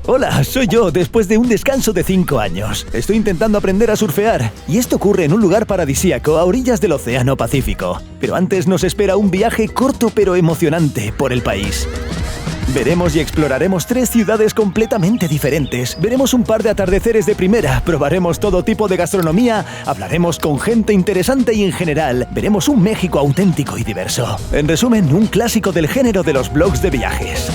Hola, soy yo, después de un descanso de 5 años. Estoy intentando aprender a surfear, y esto ocurre en un lugar paradisíaco a orillas del Océano Pacífico. Pero antes nos espera un viaje corto pero emocionante por el país. Veremos y exploraremos 3 ciudades completamente diferentes. Veremos un par de atardeceres de primera, probaremos todo tipo de gastronomía, hablaremos con gente interesante y en general, veremos un México auténtico y diverso. En resumen, un clásico del género de los blogs de viajes.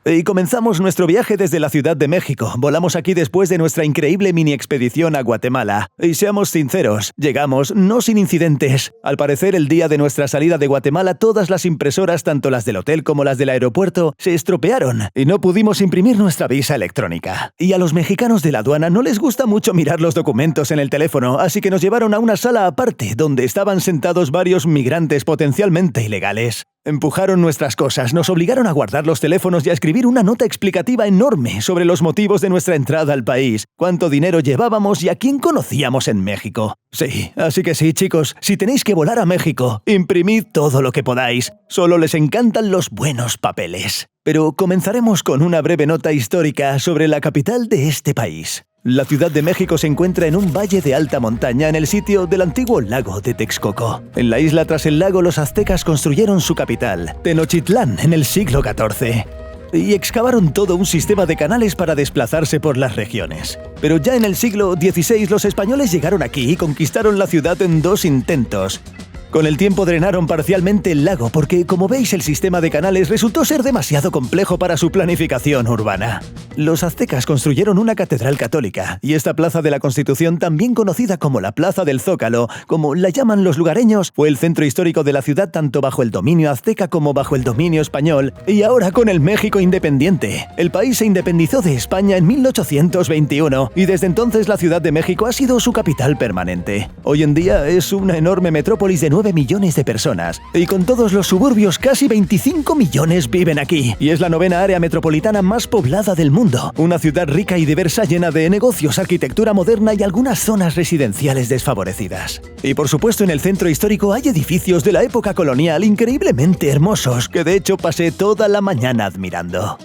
Y comenzamos nuestro viaje desde la Ciudad de México. Volamos aquí después de nuestra increíble mini expedición a Guatemala. Y seamos sinceros, llegamos no sin incidentes. Al parecer, el día de nuestra salida de Guatemala, todas las impresoras, tanto las del hotel como las del aeropuerto, se estropearon y no pudimos imprimir nuestra visa electrónica. Y a los mexicanos de la aduana no les gusta mucho mirar los documentos en el teléfono, así que nos llevaron a una sala aparte, donde estaban sentados varios migrantes potencialmente ilegales. Empujaron nuestras cosas, nos obligaron a guardar los teléfonos y a escribir una nota explicativa enorme sobre los motivos de nuestra entrada al país, cuánto dinero llevábamos y a quién conocíamos en México. Sí, así que sí, chicos, si tenéis que volar a México, imprimid todo lo que podáis. Solo les encantan los buenos papeles. Pero comenzaremos con una breve nota histórica sobre la capital de este país. La Ciudad de México se encuentra en un valle de alta montaña en el sitio del antiguo lago de Texcoco. En la isla tras el lago, los aztecas construyeron su capital, Tenochtitlán, en el siglo XIV. Y excavaron todo un sistema de canales para desplazarse por las regiones. Pero ya en el siglo XVI los españoles llegaron aquí y conquistaron la ciudad en 2 intentos. Con el tiempo drenaron parcialmente el lago porque, como veis, el sistema de canales resultó ser demasiado complejo para su planificación urbana. Los aztecas construyeron una catedral católica, y esta plaza de la Constitución, también conocida como la Plaza del Zócalo, como la llaman los lugareños, fue el centro histórico de la ciudad tanto bajo el dominio azteca como bajo el dominio español, y ahora con el México independiente. El país se independizó de España en 1821, y desde entonces la Ciudad de México ha sido su capital permanente. Hoy en día es una enorme metrópolis de 9 millones de personas, y con todos los suburbios casi 25 millones viven aquí, y es la 9ª área metropolitana más poblada del mundo. Una ciudad rica y diversa llena de negocios, arquitectura moderna y algunas zonas residenciales desfavorecidas. Y por supuesto en el centro histórico hay edificios de la época colonial increíblemente hermosos, que de hecho pasé toda la mañana admirando.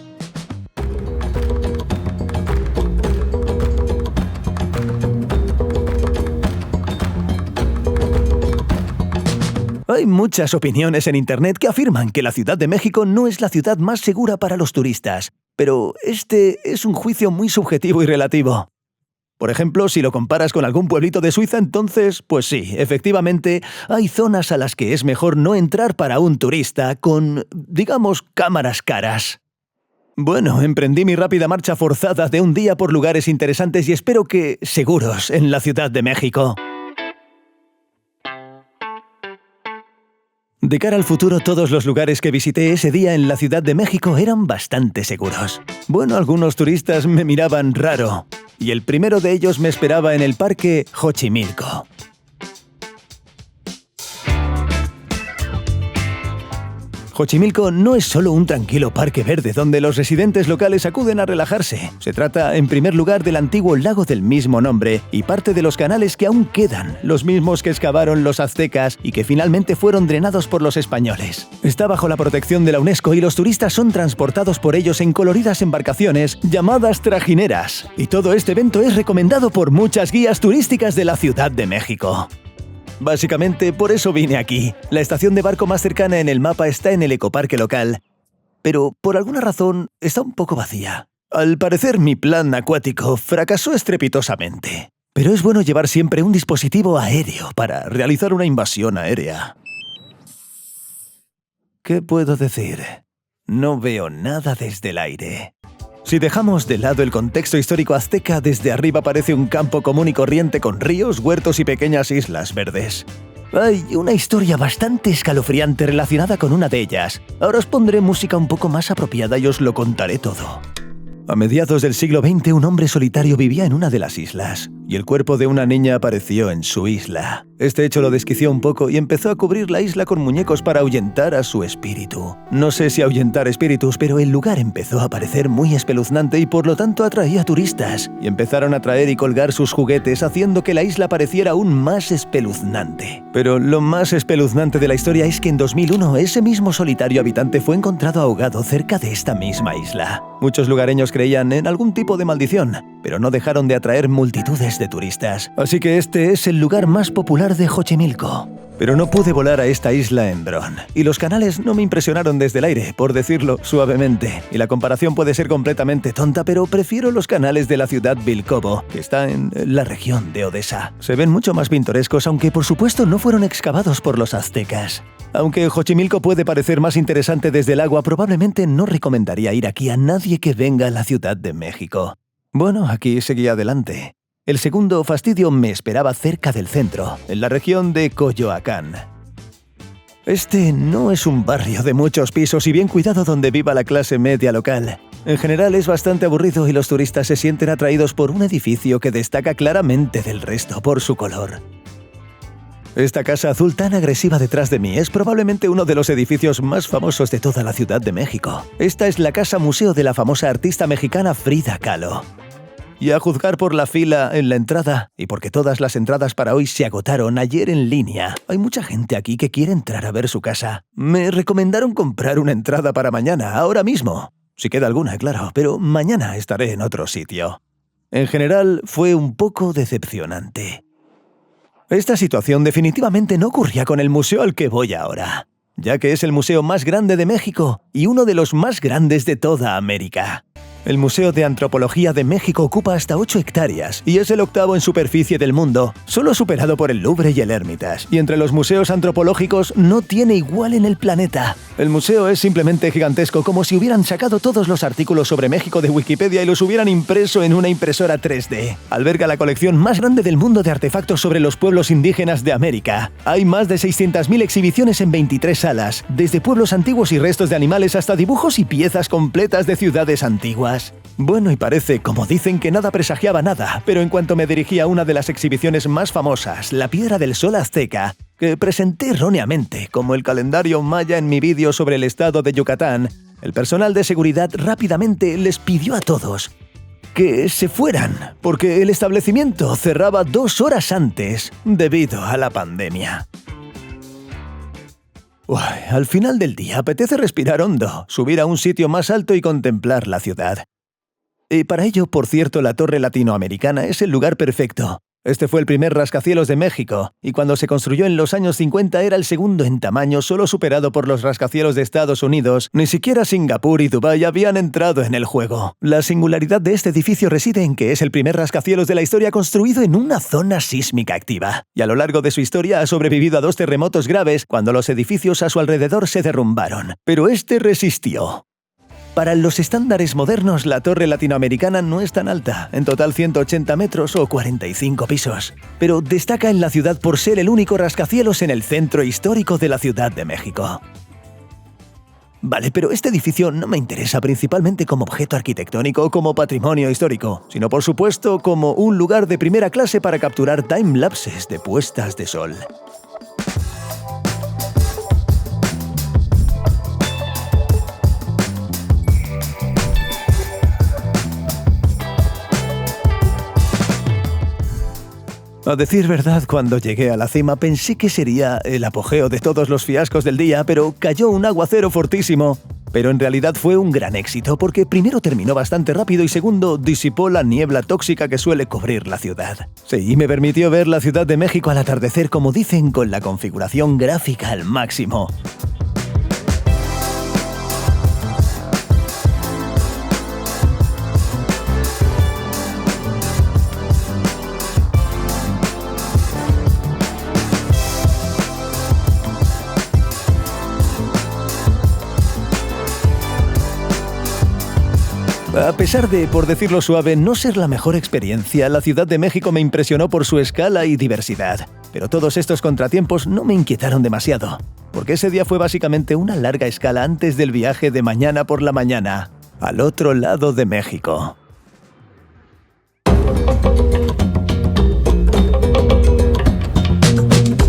Hay muchas opiniones en Internet que afirman que la Ciudad de México no es la ciudad más segura para los turistas, pero este es un juicio muy subjetivo y relativo. Por ejemplo, si lo comparas con algún pueblito de Suiza, entonces, pues sí, efectivamente, hay zonas a las que es mejor no entrar para un turista con, digamos, cámaras caras. Bueno, emprendí mi rápida marcha forzada de un día por lugares interesantes y espero que seguros en la Ciudad de México. De cara al futuro, todos los lugares que visité ese día en la Ciudad de México eran bastante seguros. Bueno, algunos turistas me miraban raro, y el primero de ellos me esperaba en el parque Xochimilco. Xochimilco no es solo un tranquilo parque verde donde los residentes locales acuden a relajarse. Se trata, en primer lugar, del antiguo lago del mismo nombre y parte de los canales que aún quedan, los mismos que excavaron los aztecas y que finalmente fueron drenados por los españoles. Está bajo la protección de la UNESCO y los turistas son transportados por ellos en coloridas embarcaciones llamadas trajineras. Y todo este evento es recomendado por muchas guías turísticas de la Ciudad de México. Básicamente, por eso vine aquí. La estación de barco más cercana en el mapa está en el ecoparque local, pero por alguna razón está un poco vacía. Al parecer, mi plan acuático fracasó estrepitosamente. Pero es bueno llevar siempre un dispositivo aéreo para realizar una invasión aérea. ¿Qué puedo decir? No veo nada desde el aire. Si dejamos de lado el contexto histórico azteca, desde arriba parece un campo común y corriente con ríos, huertos y pequeñas islas verdes. Hay una historia bastante escalofriante relacionada con una de ellas. Ahora os pondré música un poco más apropiada y os lo contaré todo. A mediados del siglo XX, un hombre solitario vivía en una de las islas, y el cuerpo de una niña apareció en su isla. Este hecho lo desquició un poco y empezó a cubrir la isla con muñecos para ahuyentar a su espíritu. No sé si ahuyentar espíritus, pero el lugar empezó a parecer muy espeluznante y por lo tanto atraía turistas, y empezaron a traer y colgar sus juguetes, haciendo que la isla pareciera aún más espeluznante. Pero lo más espeluznante de la historia es que en 2001 ese mismo solitario habitante fue encontrado ahogado cerca de esta misma isla. Muchos lugareños creían en algún tipo de maldición, pero no dejaron de atraer multitudes de turistas. Así que este es el lugar más popular de Xochimilco. Pero no pude volar a esta isla en dron, y los canales no me impresionaron desde el aire, por decirlo suavemente. Y la comparación puede ser completamente tonta, pero prefiero los canales de la ciudad Vilkovo, que está en la región de Odesa. Se ven mucho más pintorescos, aunque por supuesto no fueron excavados por los aztecas. Aunque Xochimilco puede parecer más interesante desde el agua, probablemente no recomendaría ir aquí a nadie que venga a la Ciudad de México. Bueno, aquí seguí adelante. El segundo fastidio me esperaba cerca del centro, en la región de Coyoacán. Este no es un barrio de muchos pisos y bien cuidado donde viva la clase media local. En general es bastante aburrido y los turistas se sienten atraídos por un edificio que destaca claramente del resto por su color. Esta casa azul tan agresiva detrás de mí es probablemente uno de los edificios más famosos de toda la Ciudad de México. Esta es la casa museo de la famosa artista mexicana Frida Kahlo. Y a juzgar por la fila en la entrada, y porque todas las entradas para hoy se agotaron ayer en línea, hay mucha gente aquí que quiere entrar a ver su casa. Me recomendaron comprar una entrada para mañana, ahora mismo. Si queda alguna, claro, pero mañana estaré en otro sitio. En general, fue un poco decepcionante. Esta situación definitivamente no ocurría con el museo al que voy ahora, ya que es el museo más grande de México y uno de los más grandes de toda América. El Museo de Antropología de México ocupa hasta 8 hectáreas y es el octavo en superficie del mundo, solo superado por el Louvre y el Hermitage. Y entre los museos antropológicos no tiene igual en el planeta. El museo es simplemente gigantesco, como si hubieran sacado todos los artículos sobre México de Wikipedia y los hubieran impreso en una impresora 3D. Alberga la colección más grande del mundo de artefactos sobre los pueblos indígenas de América. Hay más de 600.000 exhibiciones en 23 salas, desde pueblos antiguos y restos de animales hasta dibujos y piezas completas de ciudades antiguas. Bueno, y parece, como dicen, que nada presagiaba nada, pero en cuanto me dirigí a una de las exhibiciones más famosas, la Piedra del Sol Azteca, que presenté erróneamente como el calendario maya en mi vídeo sobre el estado de Yucatán, el personal de seguridad rápidamente les pidió a todos que se fueran, porque el establecimiento cerraba 2 horas antes debido a la pandemia. Al final del día apetece respirar hondo, subir a un sitio más alto y contemplar la ciudad. Y para ello, por cierto, la Torre Latinoamericana es el lugar perfecto. Este fue el primer rascacielos de México, y cuando se construyó en los años 50 era el segundo en tamaño, solo superado por los rascacielos de Estados Unidos. Ni siquiera Singapur y Dubái habían entrado en el juego. La singularidad de este edificio reside en que es el primer rascacielos de la historia construido en una zona sísmica activa, y a lo largo de su historia ha sobrevivido a 2 terremotos graves cuando los edificios a su alrededor se derrumbaron. Pero este resistió. Para los estándares modernos, la Torre Latinoamericana no es tan alta, en total 180 metros o 45 pisos, pero destaca en la ciudad por ser el único rascacielos en el centro histórico de la Ciudad de México. Vale, pero este edificio no me interesa principalmente como objeto arquitectónico o como patrimonio histórico, sino por supuesto como un lugar de primera clase para capturar timelapses de puestas de sol. A decir verdad, cuando llegué a la cima pensé que sería el apogeo de todos los fiascos del día, pero cayó un aguacero fortísimo. Pero en realidad fue un gran éxito porque primero terminó bastante rápido y segundo disipó la niebla tóxica que suele cubrir la ciudad. Sí, y me permitió ver la Ciudad de México al atardecer, como dicen, con la configuración gráfica al máximo. A pesar de, por decirlo suave, no ser la mejor experiencia, la Ciudad de México me impresionó por su escala y diversidad. Pero todos estos contratiempos no me inquietaron demasiado, porque ese día fue básicamente una larga escala antes del viaje de mañana por la mañana. al otro lado de México.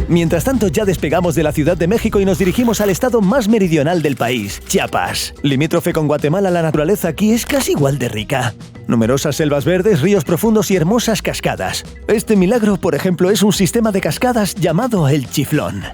Mientras tanto, ya despegamos de la Ciudad de México y nos dirigimos al estado más meridional del país, Chiapas. Limítrofe con Guatemala, la naturaleza aquí es casi igual de rica. Numerosas selvas verdes, ríos profundos y hermosas cascadas. Este milagro, por ejemplo, es un sistema de cascadas llamado el Chiflón.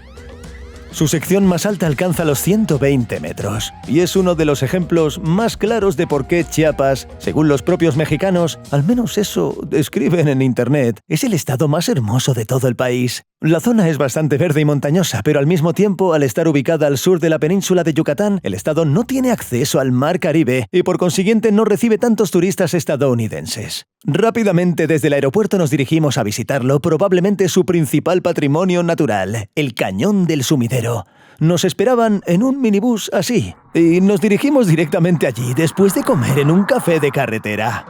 Su sección más alta alcanza los 120 metros, y es uno de los ejemplos más claros de por qué Chiapas, según los propios mexicanos, al menos eso describen en internet, es el estado más hermoso de todo el país. La zona es bastante verde y montañosa, pero al mismo tiempo, al estar ubicada al sur de la península de Yucatán, el estado no tiene acceso al mar Caribe y por consiguiente no recibe tantos turistas estadounidenses. Rápidamente desde el aeropuerto nos dirigimos a visitarlo, probablemente su principal patrimonio natural, el Cañón del Sumidero. Nos esperaban en un minibús así, y nos dirigimos directamente allí después de comer en un café de carretera.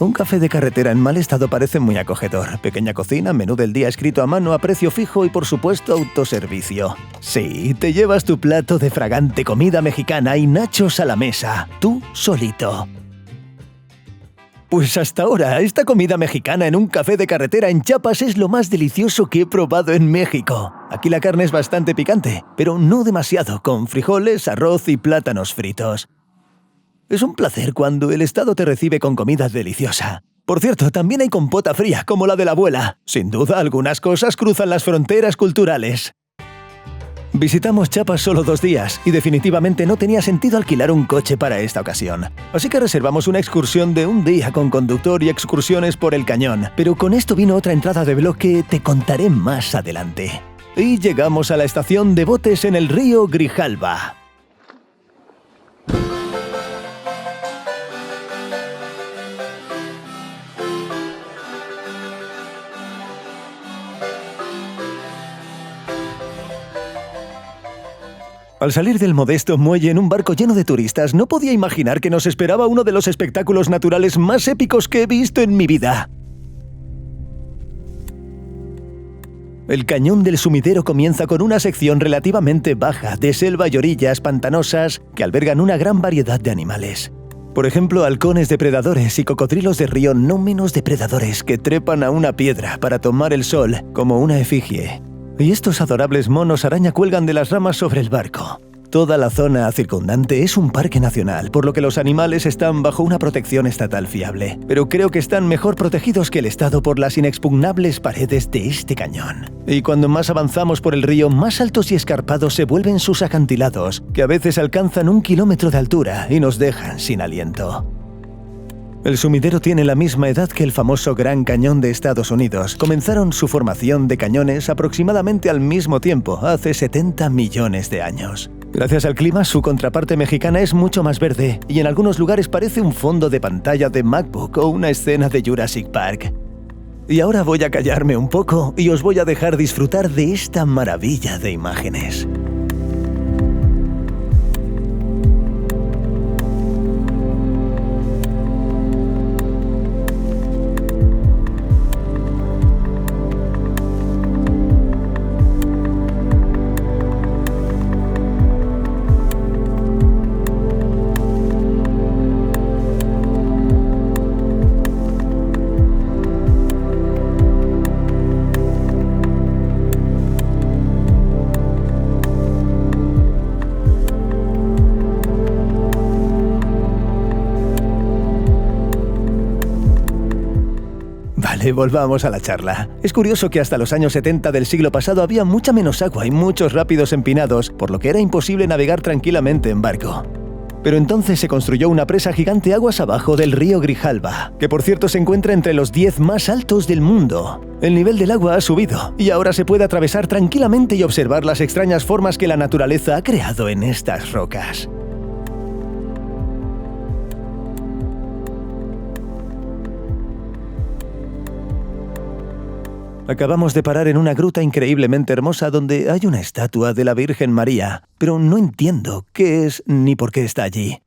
Un café de carretera en mal estado parece muy acogedor. Pequeña cocina, menú del día escrito a mano a precio fijo y por supuesto autoservicio. Sí, te llevas tu plato de fragante comida mexicana y nachos a la mesa, tú solito. Pues hasta ahora, esta comida mexicana en un café de carretera en Chiapas es lo más delicioso que he probado en México. Aquí la carne es bastante picante, pero no demasiado, con frijoles, arroz y plátanos fritos. Es un placer cuando el estado te recibe con comida deliciosa. Por cierto, también hay compota fría, como la de la abuela. Sin duda, algunas cosas cruzan las fronteras culturales. Visitamos Chiapas solo 2 días y definitivamente no tenía sentido alquilar un coche para esta ocasión. Así que reservamos una excursión de un día con conductor y excursiones por el cañón. Pero con esto vino otra entrada de blog que te contaré más adelante. Y llegamos a la estación de botes en el río Grijalva. Al salir del modesto muelle en un barco lleno de turistas, no podía imaginar que nos esperaba uno de los espectáculos naturales más épicos que he visto en mi vida. El Cañón del Sumidero comienza con una sección relativamente baja de selva y orillas pantanosas que albergan una gran variedad de animales. Por ejemplo, halcones depredadores y cocodrilos de río no menos depredadores que trepan a una piedra para tomar el sol como una efigie. Y estos adorables monos araña cuelgan de las ramas sobre el barco. Toda la zona circundante es un parque nacional, por lo que los animales están bajo una protección estatal fiable. Pero creo que están mejor protegidos que el Estado por las inexpugnables paredes de este cañón. Y cuando más avanzamos por el río, más altos y escarpados se vuelven sus acantilados, que a veces alcanzan 1 kilómetro de altura y nos dejan sin aliento. El sumidero tiene la misma edad que el famoso Gran Cañón de Estados Unidos. Comenzaron su formación de cañones aproximadamente al mismo tiempo, hace 70 millones de años. Gracias al clima, su contraparte mexicana es mucho más verde y en algunos lugares parece un fondo de pantalla de MacBook o una escena de Jurassic Park. Y ahora voy a callarme un poco y os voy a dejar disfrutar de esta maravilla de imágenes. Volvamos a la charla. Es curioso que hasta los años 70 del siglo pasado había mucha menos agua y muchos rápidos empinados, por lo que era imposible navegar tranquilamente en barco. Pero entonces se construyó una presa gigante aguas abajo del río Grijalva, que por cierto se encuentra entre los 10 más altos del mundo. El nivel del agua ha subido y ahora se puede atravesar tranquilamente y observar las extrañas formas que la naturaleza ha creado en estas rocas. Acabamos de parar en una gruta increíblemente hermosa donde hay una estatua de la Virgen María, pero no entiendo qué es ni por qué está allí.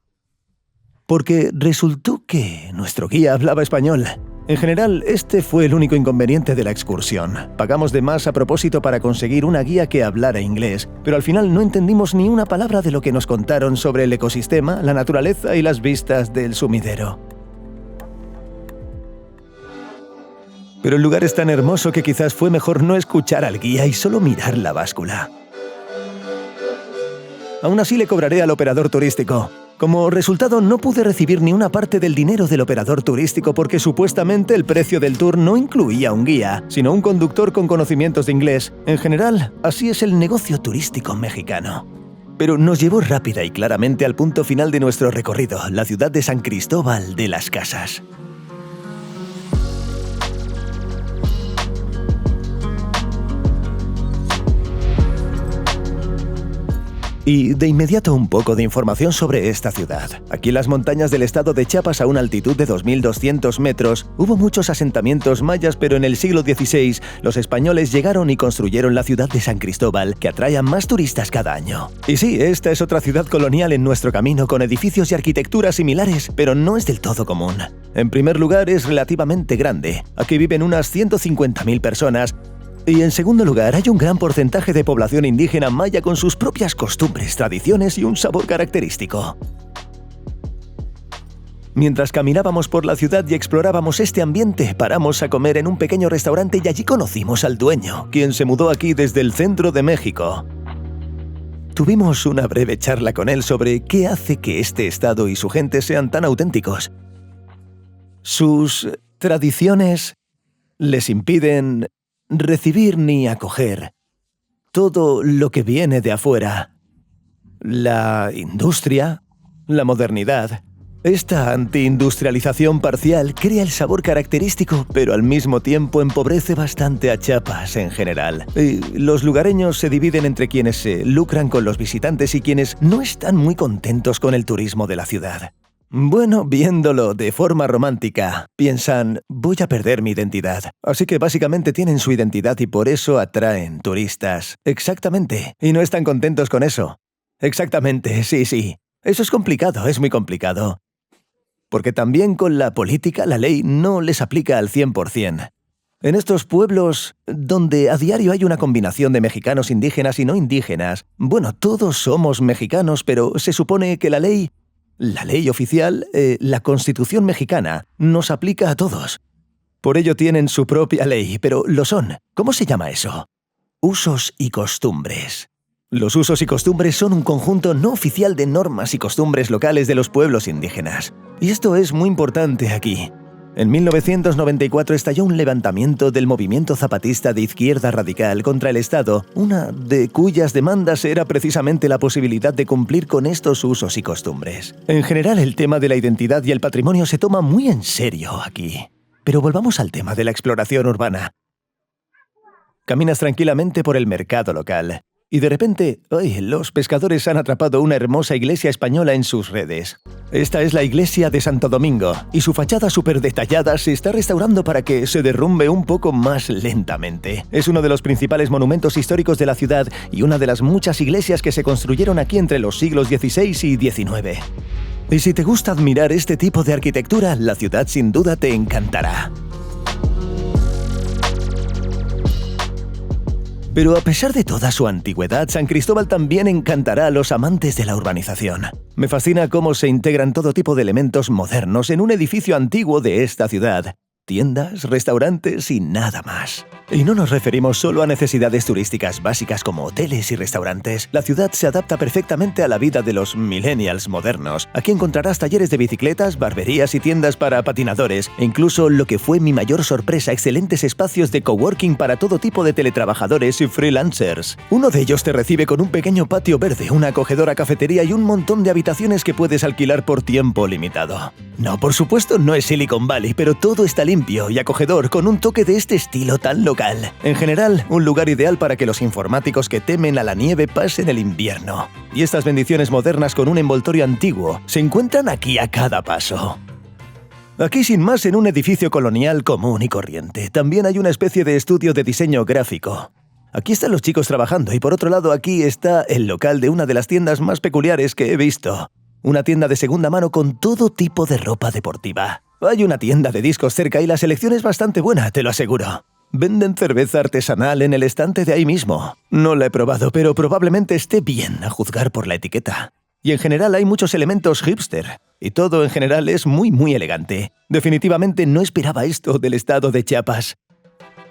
Porque resultó que nuestro guía hablaba español. En general, este fue el único inconveniente de la excursión. Pagamos de más a propósito para conseguir una guía que hablara inglés, pero al final no entendimos ni una palabra de lo que nos contaron sobre el ecosistema, la naturaleza y las vistas del sumidero. Pero el lugar es tan hermoso que quizás fue mejor no escuchar al guía y solo mirar la báscula. Aún así le cobraré al operador turístico. Como resultado, no pude recibir ni una parte del dinero del operador turístico porque supuestamente el precio del tour no incluía un guía, sino un conductor con conocimientos de inglés. En general, así es el negocio turístico mexicano. Pero nos llevó rápida y claramente al punto final de nuestro recorrido, la ciudad de San Cristóbal de las Casas. Y de inmediato un poco de información sobre esta ciudad. Aquí en las montañas del estado de Chiapas, a una altitud de 2.200 metros, hubo muchos asentamientos mayas, pero en el siglo XVI los españoles llegaron y construyeron la ciudad de San Cristóbal, que atrae a más turistas cada año. Y sí, esta es otra ciudad colonial en nuestro camino, con edificios y arquitectura similares, pero no es del todo común. En primer lugar, es relativamente grande. Aquí viven unas 150.000 personas, y en segundo lugar, hay un gran porcentaje de población indígena maya con sus propias costumbres, tradiciones y un sabor característico. Mientras caminábamos por la ciudad y explorábamos este ambiente, paramos a comer en un pequeño restaurante y allí conocimos al dueño, quien se mudó aquí desde el centro de México. Tuvimos una breve charla con él sobre qué hace que este estado y su gente sean tan auténticos. Sus tradiciones les impiden recibir ni acoger todo lo que viene de afuera. La industria, la modernidad. Esta antiindustrialización parcial crea el sabor característico, pero al mismo tiempo empobrece bastante a Chiapas en general. Y los lugareños se dividen entre quienes se lucran con los visitantes y quienes no están muy contentos con el turismo de la ciudad. Bueno, viéndolo de forma romántica, piensan, voy a perder mi identidad. Así que básicamente tienen su identidad y por eso atraen turistas. Exactamente. Y no están contentos con eso. Exactamente, sí. Eso es complicado, es muy complicado. Porque también con la política, la ley no les aplica al 100%. En estos pueblos, donde a diario hay una combinación de mexicanos indígenas y no indígenas, bueno, todos somos mexicanos, pero se supone que la ley oficial, la Constitución mexicana, nos aplica a todos. Por ello tienen su propia ley, pero lo son. ¿Cómo se llama eso? Usos y costumbres. Los usos y costumbres son un conjunto no oficial de normas y costumbres locales de los pueblos indígenas. Y esto es muy importante aquí. En 1994 estalló un levantamiento del movimiento zapatista de izquierda radical contra el Estado, una de cuyas demandas era precisamente la posibilidad de cumplir con estos usos y costumbres. En general, el tema de la identidad y el patrimonio se toma muy en serio aquí. Pero volvamos al tema de la exploración urbana. Caminas tranquilamente por el mercado local. Y de repente, los pescadores han atrapado una hermosa iglesia española en sus redes. Esta es la iglesia de Santo Domingo, y su fachada súper detallada se está restaurando para que se derrumbe un poco más lentamente. Es uno de los principales monumentos históricos de la ciudad y una de las muchas iglesias que se construyeron aquí entre los siglos XVI y XIX. Y si te gusta admirar este tipo de arquitectura, la ciudad sin duda te encantará. Pero a pesar de toda su antigüedad, San Cristóbal también encantará a los amantes de la urbanización. Me fascina cómo se integran todo tipo de elementos modernos en un edificio antiguo de esta ciudad. Tiendas, restaurantes y nada más. Y no nos referimos solo a necesidades turísticas básicas como hoteles y restaurantes. La ciudad se adapta perfectamente a la vida de los millennials modernos. Aquí encontrarás talleres de bicicletas, barberías y tiendas para patinadores, e incluso, lo que fue mi mayor sorpresa, excelentes espacios de coworking para todo tipo de teletrabajadores y freelancers. Uno de ellos te recibe con un pequeño patio verde, una acogedora cafetería y un montón de habitaciones que puedes alquilar por tiempo limitado. No, por supuesto, no es Silicon Valley, pero todo está limpio y acogedor, con un toque de este estilo tan local. En general, un lugar ideal para que los informáticos que temen a la nieve pasen el invierno. Y estas bendiciones modernas con un envoltorio antiguo se encuentran aquí a cada paso. Aquí, sin más, en un edificio colonial común y corriente, también hay una especie de estudio de diseño gráfico. Aquí están los chicos trabajando y por otro lado aquí está el local de una de las tiendas más peculiares que he visto. una tienda de segunda mano con todo tipo de ropa deportiva. Hay una tienda de discos cerca y la selección es bastante buena, te lo aseguro. Venden cerveza artesanal en el estante de ahí mismo. No la he probado, pero probablemente esté bien a juzgar por la etiqueta. Y en general hay muchos elementos hipster. Y todo en general es muy elegante. Definitivamente no esperaba esto del estado de Chiapas.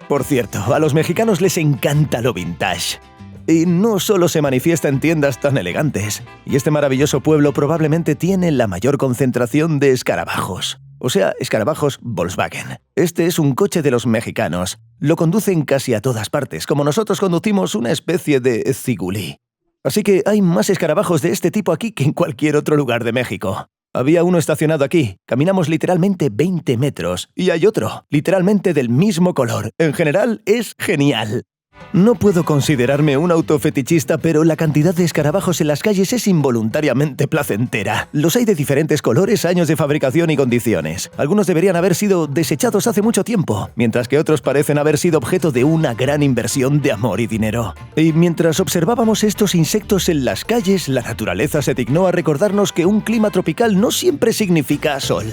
Por cierto, a los mexicanos les encanta lo vintage. Y no solo se manifiesta en tiendas tan elegantes. Y este maravilloso pueblo probablemente tiene la mayor concentración de escarabajos. O sea, escarabajos Volkswagen. Este es un coche de los mexicanos. Lo conducen casi a todas partes, como nosotros conducimos una especie de Ziguli. Así que hay más escarabajos de este tipo aquí que en cualquier otro lugar de México. Había uno estacionado aquí, caminamos literalmente 20 metros, y hay otro, literalmente del mismo color. En general, es genial. No puedo considerarme un autofetichista, pero la cantidad de escarabajos en las calles es involuntariamente placentera. Los hay de diferentes colores, años de fabricación y condiciones. Algunos deberían haber sido desechados hace mucho tiempo, mientras que otros parecen haber sido objeto de una gran inversión de amor y dinero. Y mientras observábamos estos insectos en las calles, la naturaleza se dignó a recordarnos que un clima tropical no siempre significa sol.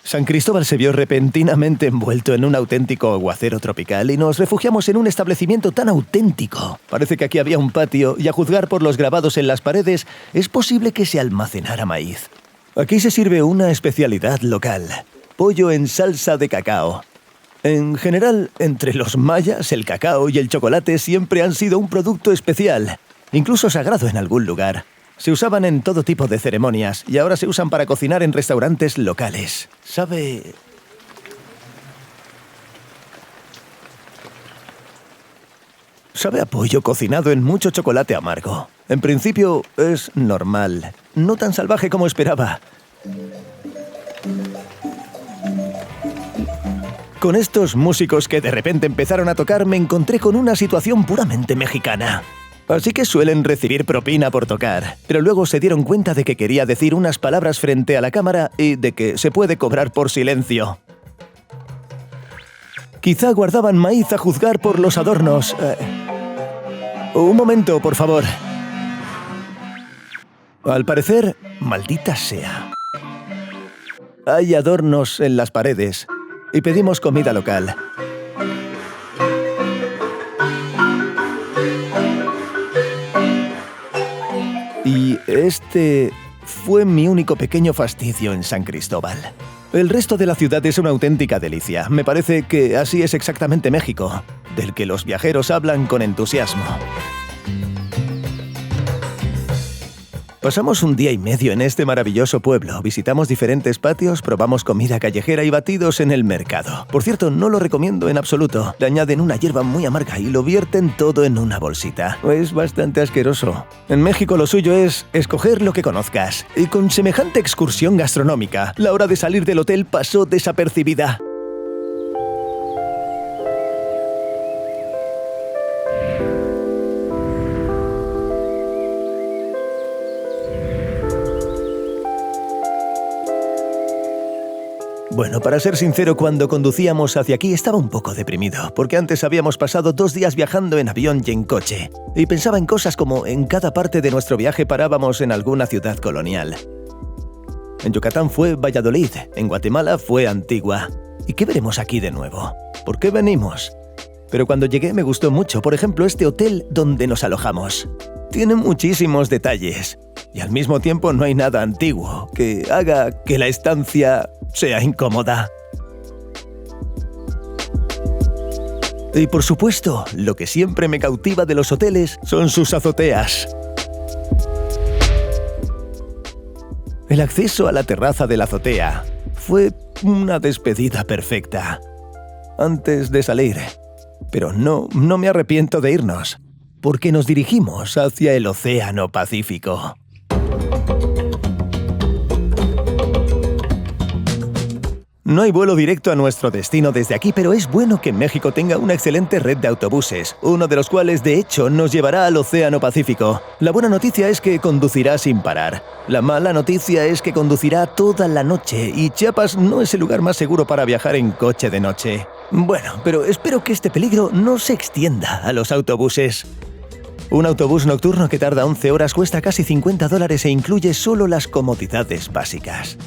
San Cristóbal se vio repentinamente envuelto en un auténtico aguacero tropical y nos refugiamos en un establecimiento tan auténtico. Parece que aquí había un patio y, a juzgar por los grabados en las paredes, es posible que se almacenara maíz. Aquí se sirve una especialidad local: pollo en salsa de cacao. En general, entre los mayas, el cacao y el chocolate siempre han sido un producto especial, incluso sagrado en algún lugar. Se usaban en todo tipo de ceremonias y ahora se usan para cocinar en restaurantes locales. Sabe a pollo cocinado en mucho chocolate amargo. En principio es normal, no tan salvaje como esperaba. Con estos músicos que de repente empezaron a tocar, me encontré con una situación puramente mexicana. Así que suelen recibir propina por tocar, pero luego se dieron cuenta de que quería decir unas palabras frente a la cámara y de que se puede cobrar por silencio. Quizá guardaban maíz a juzgar por los adornos. Un momento, por favor. Al parecer, maldita sea, hay adornos en las paredes y pedimos comida local. Y este fue mi único pequeño fastidio en San Cristóbal. El resto de la ciudad es una auténtica delicia. Me parece que así es exactamente México, del que los viajeros hablan con entusiasmo. Pasamos un día y medio en este maravilloso pueblo. Visitamos diferentes patios, probamos comida callejera y batidos en el mercado. Por cierto, no lo recomiendo en absoluto. Le añaden una hierba muy amarga y lo vierten todo en una bolsita. Es bastante asqueroso. En México lo suyo es escoger lo que conozcas. Y con semejante excursión gastronómica, la hora de salir del hotel pasó desapercibida. Bueno, para ser sincero, cuando conducíamos hacia aquí estaba un poco deprimido, porque antes habíamos pasado 2 días viajando en avión y en coche, y pensaba en cosas como en cada parte de nuestro viaje parábamos en alguna ciudad colonial. En Yucatán fue Valladolid, en Guatemala fue Antigua. ¿Y qué veremos aquí de nuevo? ¿Por qué venimos? Pero cuando llegué me gustó mucho, por ejemplo, este hotel donde nos alojamos. Tiene muchísimos detalles, y al mismo tiempo no hay nada antiguo que haga que la estancia sea incómoda. Y por supuesto, lo que siempre me cautiva de los hoteles son sus azoteas. El acceso a la terraza de la azotea fue una despedida perfecta. Antes de salir, pero no me arrepiento de irnos, porque nos dirigimos hacia el Océano Pacífico. No hay vuelo directo a nuestro destino desde aquí, pero es bueno que México tenga una excelente red de autobuses, uno de los cuales de hecho nos llevará al Océano Pacífico. La buena noticia es que conducirá sin parar. La mala noticia es que conducirá toda la noche y Chiapas no es el lugar más seguro para viajar en coche de noche. Bueno, pero espero que este peligro no se extienda a los autobuses. Un autobús nocturno que tarda 11 horas cuesta casi $50 e incluye solo las comodidades básicas.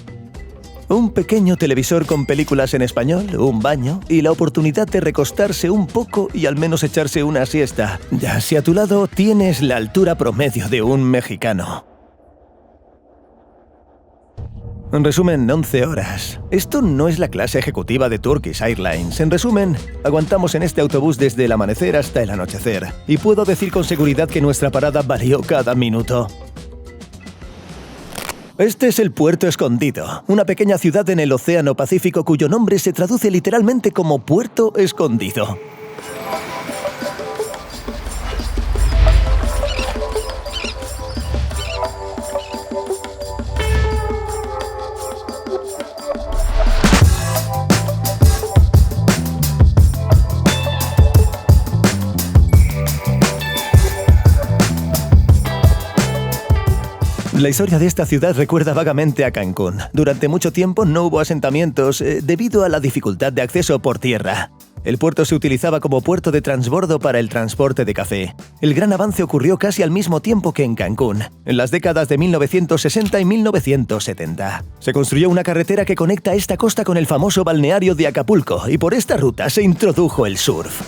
Un pequeño televisor con películas en español, un baño y la oportunidad de recostarse un poco y al menos echarse una siesta. Ya si a tu lado tienes la altura promedio de un mexicano. En resumen, 11 horas. Esto no es la clase ejecutiva de Turkish Airlines. En resumen, aguantamos en este autobús desde el amanecer hasta el anochecer. Y puedo decir con seguridad que nuestra parada valió cada minuto. Este es el Puerto Escondido, una pequeña ciudad en el Océano Pacífico cuyo nombre se traduce literalmente como Puerto Escondido. La historia de esta ciudad recuerda vagamente a Cancún. Durante mucho tiempo no hubo asentamientos debido a la dificultad de acceso por tierra. El puerto se utilizaba como puerto de transbordo para el transporte de café. El gran avance ocurrió casi al mismo tiempo que en Cancún, en las décadas de 1960 y 1970. Se construyó una carretera que conecta esta costa con el famoso balneario de Acapulco y por esta ruta se introdujo el surf.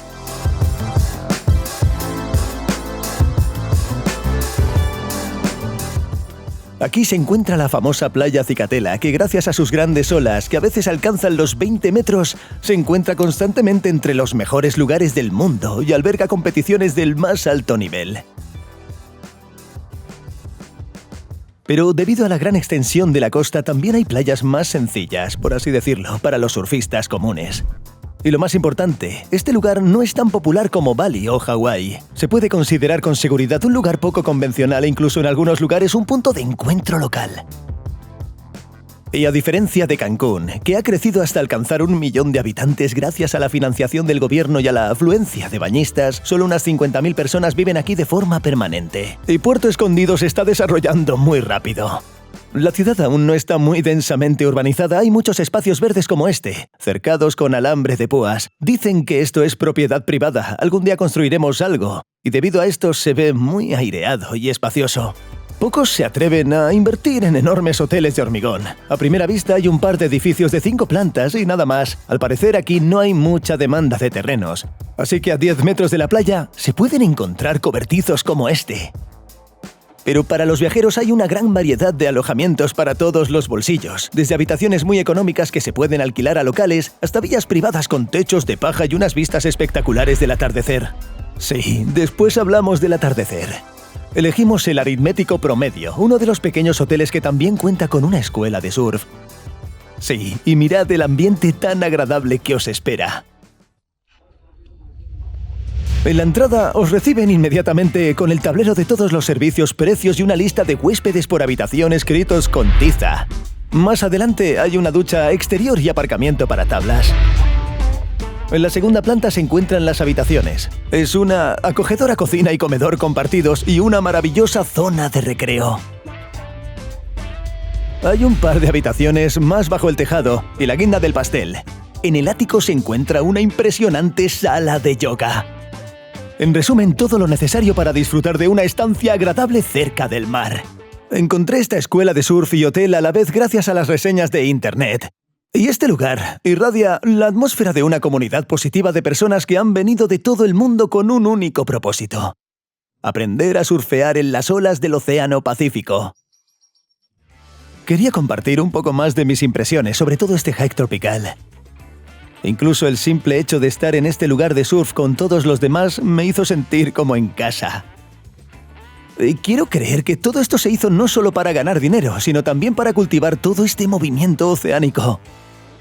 Aquí se encuentra la famosa playa Cicatela, que gracias a sus grandes olas, que a veces alcanzan los 20 metros, se encuentra constantemente entre los mejores lugares del mundo y alberga competiciones del más alto nivel. Pero debido a la gran extensión de la costa, también hay playas más sencillas, por así decirlo, para los surfistas comunes. Y lo más importante, este lugar no es tan popular como Bali o Hawái. Se puede considerar con seguridad un lugar poco convencional e incluso en algunos lugares un punto de encuentro local. Y a diferencia de Cancún, que ha crecido hasta alcanzar 1 millón de habitantes gracias a la financiación del gobierno y a la afluencia de bañistas, solo unas 50.000 personas viven aquí de forma permanente. Y Puerto Escondido se está desarrollando muy rápido. La ciudad aún no está muy densamente urbanizada, hay muchos espacios verdes como este, cercados con alambre de púas. Dicen que esto es propiedad privada, algún día construiremos algo, y debido a esto se ve muy aireado y espacioso. Pocos se atreven a invertir en enormes hoteles de hormigón. A primera vista hay un par de edificios de 5 plantas y nada más. Al parecer aquí no hay mucha demanda de terrenos, así que a 10 metros de la playa se pueden encontrar cobertizos como este. Pero para los viajeros hay una gran variedad de alojamientos para todos los bolsillos, desde habitaciones muy económicas que se pueden alquilar a locales hasta villas privadas con techos de paja y unas vistas espectaculares del atardecer. Sí, después hablamos del atardecer. Elegimos el Aritmético Promedio, uno de los pequeños hoteles que también cuenta con una escuela de surf. Sí, y mirad el ambiente tan agradable que os espera. En la entrada os reciben inmediatamente con el tablero de todos los servicios, precios y una lista de huéspedes por habitación escritos con tiza. Más adelante hay una ducha exterior y aparcamiento para tablas. En la segunda planta se encuentran las habitaciones. Es una acogedora cocina y comedor compartidos y una maravillosa zona de recreo. Hay un par de habitaciones más bajo el tejado y la guinda del pastel. En el ático se encuentra una impresionante sala de yoga. En resumen, todo lo necesario para disfrutar de una estancia agradable cerca del mar. Encontré esta escuela de surf y hotel a la vez gracias a las reseñas de internet. Y este lugar irradia la atmósfera de una comunidad positiva de personas que han venido de todo el mundo con un único propósito: aprender a surfear en las olas del Océano Pacífico. Quería compartir un poco más de mis impresiones sobre todo este hike tropical. Incluso el simple hecho de estar en este lugar de surf con todos los demás me hizo sentir como en casa. Y quiero creer que todo esto se hizo no solo para ganar dinero, sino también para cultivar todo este movimiento oceánico.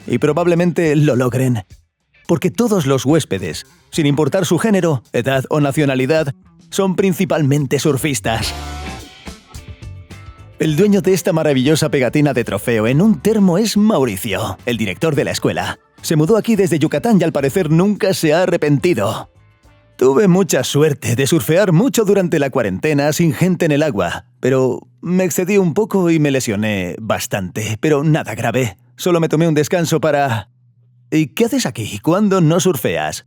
Y probablemente lo logren. Porque todos los huéspedes, sin importar su género, edad o nacionalidad, son principalmente surfistas. El dueño de esta maravillosa pegatina de trofeo en un termo es Mauricio, el director de la escuela. Se mudó aquí desde Yucatán y al parecer nunca se ha arrepentido. Tuve mucha suerte de surfear mucho durante la cuarentena sin gente en el agua, pero me excedí un poco y me lesioné bastante, pero nada grave. Solo me tomé un descanso para... ¿Y qué haces aquí? ¿Cuándo no surfeas?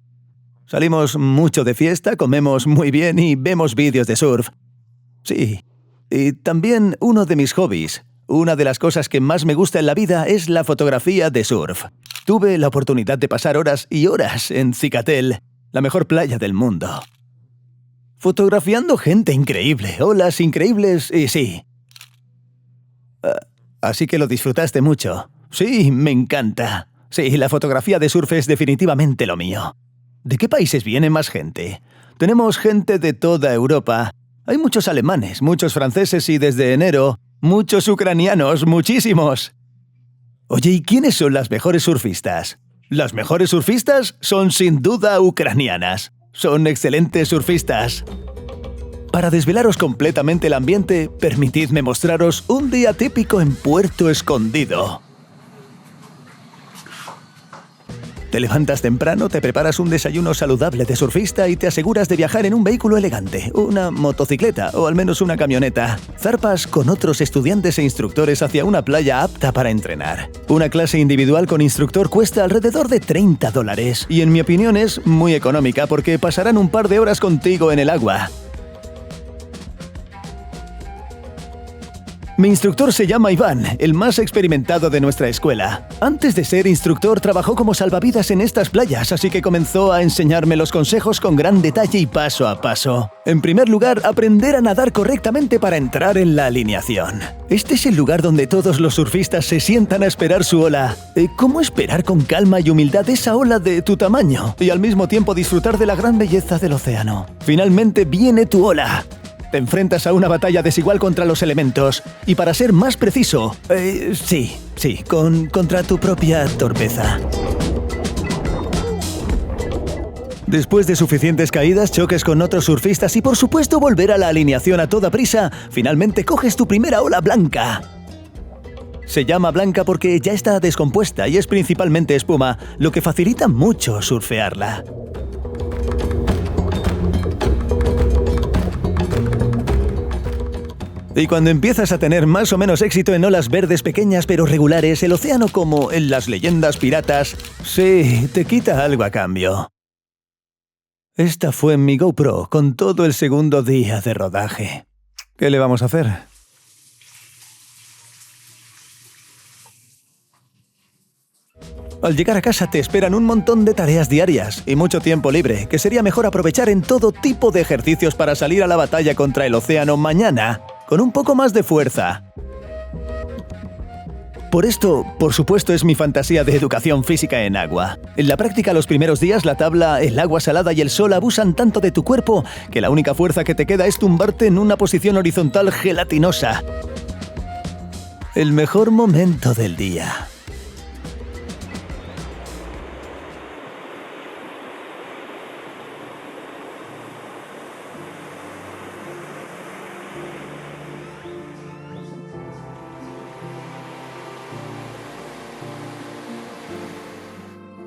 Salimos mucho de fiesta, comemos muy bien y vemos vídeos de surf. Sí. Y también uno de mis hobbies, una de las cosas que más me gusta en la vida es la fotografía de surf. Tuve la oportunidad de pasar horas y horas en Cicatel, la mejor playa del mundo. Fotografiando gente increíble, olas increíbles y sí. Así que lo disfrutaste mucho. Sí, me encanta. Sí, la fotografía de surf es definitivamente lo mío. ¿De qué países viene más gente? Tenemos gente de toda Europa. Hay muchos alemanes, muchos franceses y desde enero, muchos ucranianos, muchísimos. Oye, ¿y quiénes son las mejores surfistas? Las mejores surfistas son sin duda ucranianas. Son excelentes surfistas. Para desvelaros completamente el ambiente, permitidme mostraros un día típico en Puerto Escondido. Te levantas temprano, te preparas un desayuno saludable de surfista y te aseguras de viajar en un vehículo elegante, una motocicleta o al menos una camioneta. Zarpas con otros estudiantes e instructores hacia una playa apta para entrenar. Una clase individual con instructor cuesta alrededor de $30 y en mi opinión es muy económica porque pasarán un par de horas contigo en el agua. Mi instructor se llama Iván, el más experimentado de nuestra escuela. Antes de ser instructor, trabajó como salvavidas en estas playas, así que comenzó a enseñarme los consejos con gran detalle y paso a paso. En primer lugar, aprender a nadar correctamente para entrar en la alineación. Este es el lugar donde todos los surfistas se sientan a esperar su ola. ¿Cómo esperar con calma y humildad esa ola de tu tamaño? Y al mismo tiempo disfrutar de la gran belleza del océano. Finalmente viene tu ola. Te enfrentas a una batalla desigual contra los elementos. Y para ser más preciso, contra tu propia torpeza. Después de suficientes caídas, choques con otros surfistas y por supuesto volver a la alineación a toda prisa, finalmente coges tu primera ola blanca. Se llama blanca porque ya está descompuesta y es principalmente espuma, lo que facilita mucho surfearla. Y cuando empiezas a tener más o menos éxito en olas verdes pequeñas pero regulares, el océano, como en las leyendas piratas, sí, te quita algo a cambio. Esta fue mi GoPro con todo el segundo día de rodaje. ¿Qué le vamos a hacer? Al llegar a casa te esperan un montón de tareas diarias y mucho tiempo libre, que sería mejor aprovechar en todo tipo de ejercicios para salir a la batalla contra el océano mañana, con un poco más de fuerza. Por esto, por supuesto, es mi fantasía de educación física en agua. En la práctica, los primeros días, la tabla, el agua salada y el sol abusan tanto de tu cuerpo que la única fuerza que te queda es tumbarte en una posición horizontal gelatinosa. El mejor momento del día.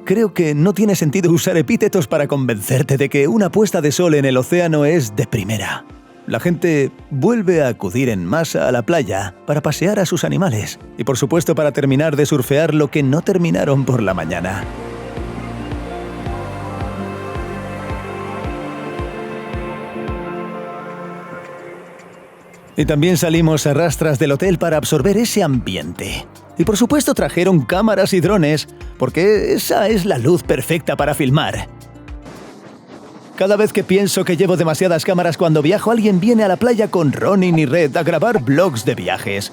Creo que no tiene sentido usar epítetos para convencerte de que una puesta de sol en el océano es de primera. La gente vuelve a acudir en masa a la playa para pasear a sus animales y por supuesto para terminar de surfear lo que no terminaron por la mañana. Y también salimos a rastras del hotel para absorber ese ambiente. Y por supuesto trajeron cámaras y drones, porque esa es la luz perfecta para filmar. Cada vez que pienso que llevo demasiadas cámaras cuando viajo, alguien viene a la playa con Ronin y Red a grabar vlogs de viajes.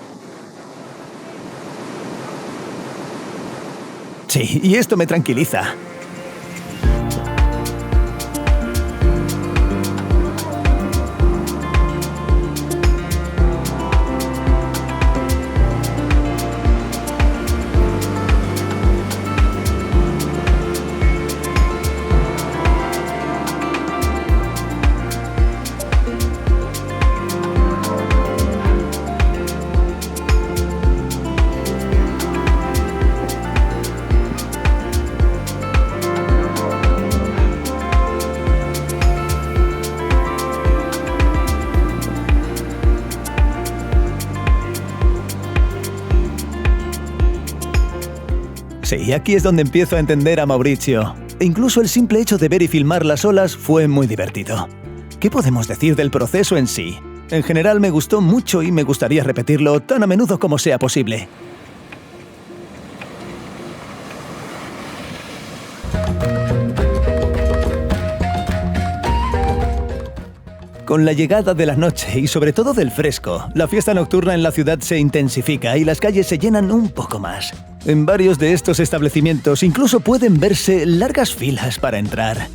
Sí, y esto me tranquiliza. Sí, aquí es donde empiezo a entender a Mauricio. e incluso el simple hecho de ver y filmar las olas fue muy divertido. ¿Qué podemos decir del proceso en sí? En general me gustó mucho y me gustaría repetirlo tan a menudo como sea posible. Con la llegada de la noche y sobre todo del fresco, la fiesta nocturna en la ciudad se intensifica y las calles se llenan un poco más. En varios de estos establecimientos incluso pueden verse largas filas para entrar.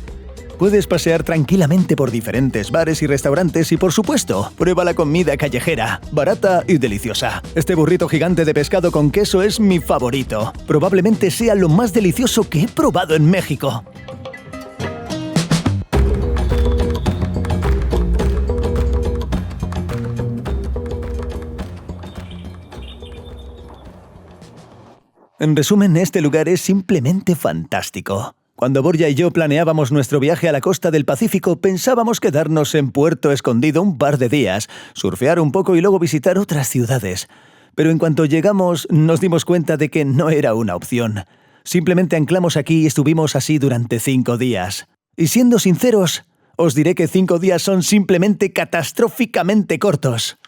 Puedes pasear tranquilamente por diferentes bares y restaurantes y, por supuesto, prueba la comida callejera, barata y deliciosa. Este burrito gigante de pescado con queso es mi favorito. Probablemente sea lo más delicioso que he probado en México. En resumen, este lugar es simplemente fantástico. Cuando Borja y yo planeábamos nuestro viaje a la costa del Pacífico, pensábamos quedarnos en Puerto Escondido un par de días, surfear un poco y luego visitar otras ciudades. Pero en cuanto llegamos, nos dimos cuenta de que no era una opción. Simplemente anclamos aquí y estuvimos así durante 5 días. Y siendo sinceros, os diré que 5 días son simplemente catastróficamente cortos.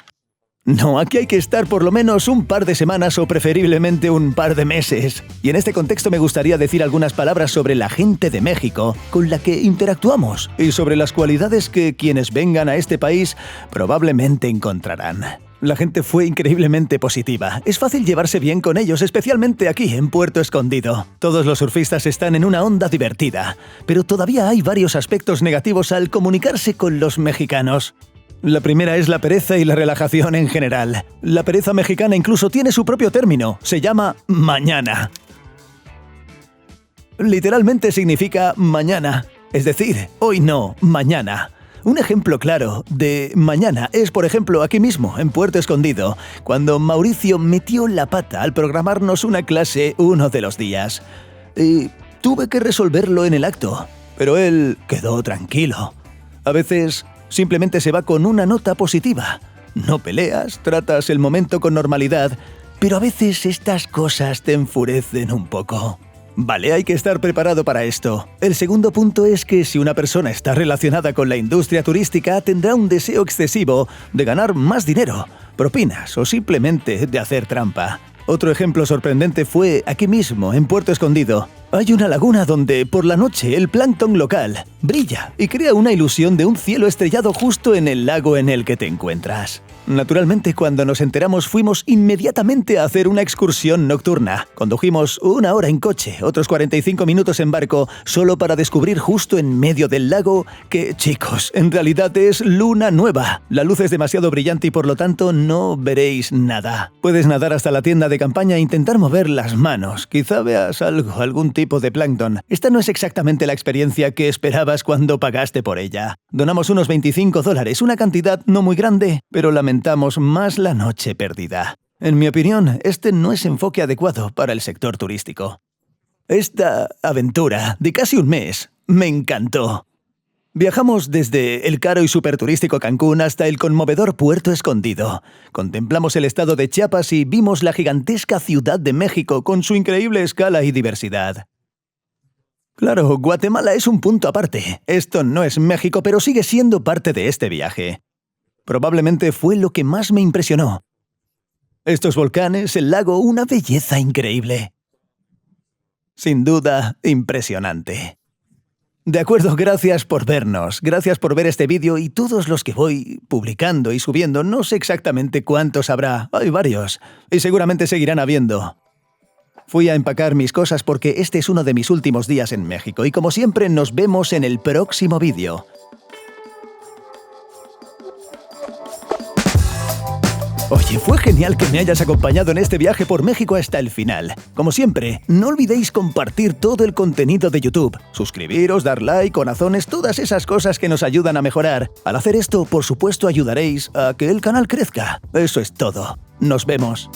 No, aquí hay que estar por lo menos un par de semanas o preferiblemente un par de meses. Y en este contexto me gustaría decir algunas palabras sobre la gente de México con la que interactuamos y sobre las cualidades que quienes vengan a este país probablemente encontrarán. La gente fue increíblemente positiva. Es fácil llevarse bien con ellos, especialmente aquí en Puerto Escondido. Todos los surfistas están en una onda divertida, pero todavía hay varios aspectos negativos al comunicarse con los mexicanos. La primera es la pereza y la relajación en general. La pereza mexicana incluso tiene su propio término. Se llama mañana. Literalmente significa mañana. Es decir, hoy no, mañana. Un ejemplo claro de mañana es, por ejemplo, aquí mismo, en Puerto Escondido, cuando Mauricio metió la pata al programarnos una clase uno de los días. Y tuve que resolverlo en el acto, pero él quedó tranquilo. A veces simplemente se va con una nota positiva. No peleas, tratas el momento con normalidad, pero a veces estas cosas te enfurecen un poco. Vale, hay que estar preparado para esto. El segundo punto es que si una persona está relacionada con la industria turística, tendrá un deseo excesivo de ganar más dinero, propinas o simplemente de hacer trampa. Otro ejemplo sorprendente fue aquí mismo, en Puerto Escondido. Hay una laguna donde, por la noche, el plancton local brilla y crea una ilusión de un cielo estrellado justo en el lago en el que te encuentras. Naturalmente, cuando nos enteramos, fuimos inmediatamente a hacer una excursión nocturna. Condujimos 1 hora en coche, otros 45 minutos en barco, solo para descubrir justo en medio del lago que, chicos, en realidad es luna nueva. La luz es demasiado brillante y por lo tanto no veréis nada. Puedes nadar hasta la tienda de campaña e intentar mover las manos. Quizá veas algún tipo de plancton. Esta no es exactamente la experiencia que esperabas cuando pagaste por ella. Donamos unos $25, una cantidad no muy grande, pero lamentamos más la noche perdida. En mi opinión, este no es enfoque adecuado para el sector turístico. Esta aventura de casi un mes me encantó. Viajamos desde el caro y superturístico Cancún hasta el conmovedor Puerto Escondido. Contemplamos el estado de Chiapas y vimos la gigantesca Ciudad de México con su increíble escala y diversidad. Claro, Guatemala es un punto aparte. Esto no es México, pero sigue siendo parte de este viaje. Probablemente fue lo que más me impresionó. Estos volcanes, el lago, una belleza increíble. Sin duda, impresionante. De acuerdo, gracias por vernos, gracias por ver este vídeo y todos los que voy publicando y subiendo, no sé exactamente cuántos habrá, hay varios, y seguramente seguirán habiendo. Fui a empacar mis cosas porque este es uno de mis últimos días en México y como siempre nos vemos en el próximo vídeo. Oye, fue genial que me hayas acompañado en este viaje por México hasta el final. Como siempre, no olvidéis compartir todo el contenido de YouTube, suscribiros, dar like, corazones, todas esas cosas que nos ayudan a mejorar. Al hacer esto, por supuesto, ayudaréis a que el canal crezca. Eso es todo. Nos vemos.